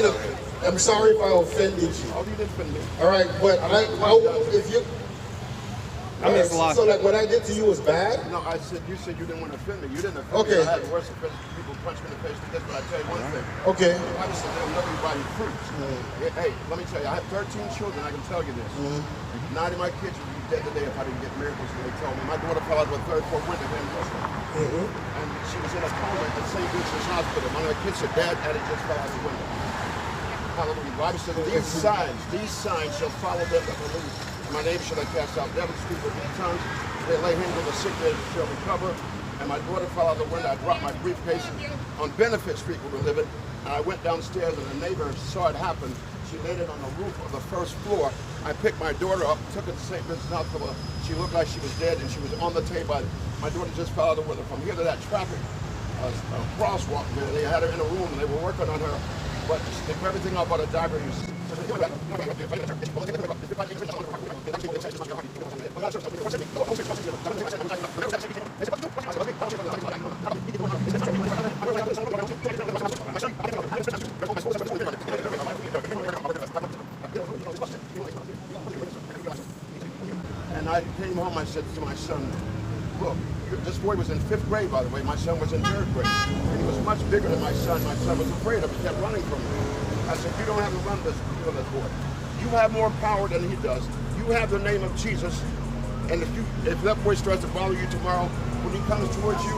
look, I'm sorry if I offended you. Oh, you didn't offend me. All right, but if you. I mean, So like what I did to you was bad? No, you said you didn't want to offend me. You didn't offend me. I had worse offense. People punch me in the face with this, but I tell you one thing. Okay. I just said they'll know you by your fruits. Hey, let me tell you, I have 13 children. I can tell you this. 9 of my kids would be dead today if I didn't get miracles. And they told me my daughter fell out of a third floor window in Brooklyn, and she was in a coma at St. Vincent's Hospital. One of my kids said, "Dad, Daddy just fell out the window." Hallelujah. The Bible says, these signs shall follow them that believe. In my name shall I cast out devils, speak with new tongues. They lay hands on the sick, they shall recover. And my daughter fell out of the window. I dropped my briefcase on Benefit Street where we were living. And I went downstairs and a neighbor saw it happen. She laid it on the roof of the first floor. I picked my daughter up, took her to St. Vincent's Hospital. She looked like she was dead and she was on the table. My daughter just fell out of the window. From here to that traffic crosswalk there, they had her in a room and they were working on her. But they put everything up on a diver. And I came home, I said to my son, look, this boy was in 5th grade, by the way. My son was in 3rd grade. And he was much bigger than my son. My son was afraid of him. He kept running from me. I said, you don't have to run this boy. You have more power than he does. You have the name of Jesus. And if that boy starts to bother you tomorrow, when he comes towards you,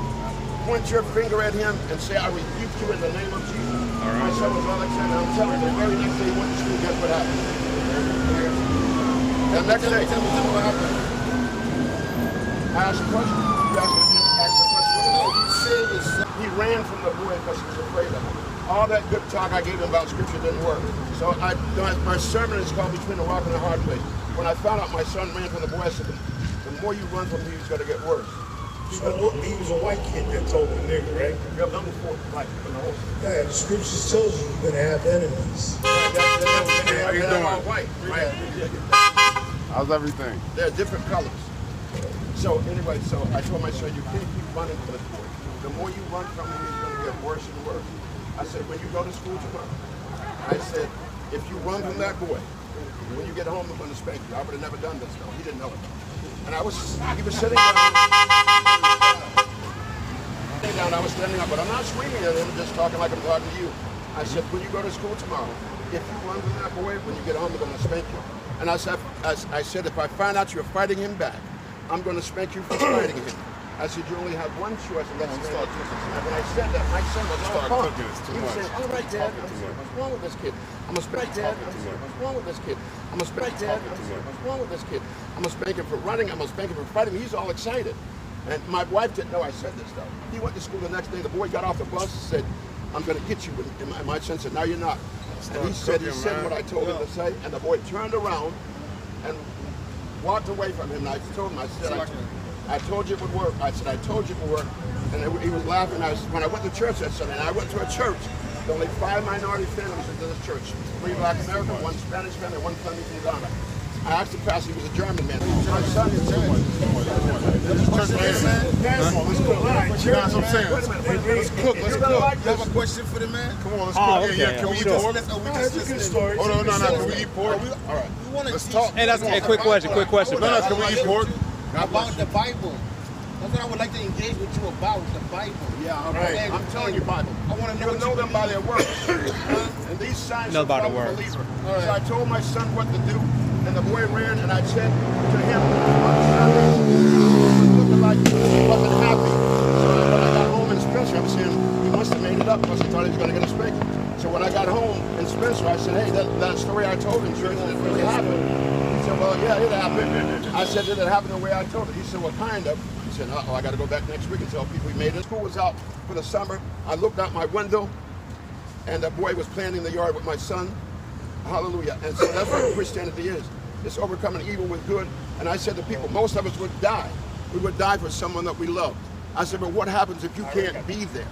point your finger at him and say, I rebuke you in the name of Jesus. All right. My son was Alexander. I'm telling you, the very next day he went to school, guess what happened? The next day, tell me what happened. I asked a question. You asked a question. He ran from the boy because he was afraid of him. All that good talk I gave him about scripture didn't work. So my sermon is called Between the Rock and the Hard Place. When I found out my son ran from the boy, I said, the more you run from me, he's going to get worse. So he was a white kid that told him nigga, right? Yep, number 4 black in the whole. Yeah, the scriptures tells you you're going to have enemies. They're all white, right? How's everything? They're different colors. So anyway, I told my son, you can't keep running from this boy. The more you run from him, he's going to get worse and worse. I said, when you go to school tomorrow, I said, if you run from that boy, when you get home, I'm going to spank you. I would have never done this, though. He didn't know it. And he was sitting down. I was standing up, but I'm not screaming at him, just talking like I'm talking to you. I said, when you go to school tomorrow, if you run from that boy, when you get home, I'm going to spank you. And I said, if I find out you're fighting him back, I'm going to spank you for fighting him. I said, you only have one choice, and that's to start cooking. And when I said that, my son was all pumped. He was saying, all right, Dad, what's wrong with this kid? I'm going to spank Dad. What's wrong with this kid? I'm going to spank Dad. What's wrong with this kid? I'm going to spank him for running. I'm going to spank him for fighting. He's all excited. And my wife didn't know I said this, though. He went to school the next day. The boy got off the bus and said, I'm going to get you. And my son said, no, you're not. And he said what I told him to say. And the boy turned around and walked away from him. And I told him, I told you it would work. I said, I told you it would work. And he was laughing. When I went to church that Sunday, and I went to a church, there were only 5 minority families into this church. 3 black Americans, 1 Spanish family, 1 family from Ghana. I asked the pastor, he was a German man. My son is German. Let's cook. That's what I'm saying. Let's cook. You have a question for the man? Come on, let's cook. Yeah, can we eat pork? Hold on, no. Can we eat pork? All right. Let's talk. Hey, that's a quick question. No, can we eat pork? About the Bible. That's what I would like to engage with you about, the Bible. Yeah, all right. I'm telling you, Bible. I want to know them by their works. And these signs know are about from the a works. believer. Right. So I told my son what to do, and the boy ran, and I said to him, looking like he wasn't happy. So when I got home in Spencer, I'm saying, he must have made it up because he thought he was going to get a spanking. So when I got home in Spencer, I said, hey, that story I told in church, did it really happen? He said, well, yeah, it happened. I said, did it happen the way I told it? He said, well, kind of. He said, uh-oh, I got to go back next week and tell people we made it. School was out for the summer. I looked out my window, and the boy was playing in the yard with my son. Hallelujah. And so that's what Christianity is. It's overcoming evil with good. And I said to people, most of us would die. We would die for someone that we love. I said, but what happens if you can't be there?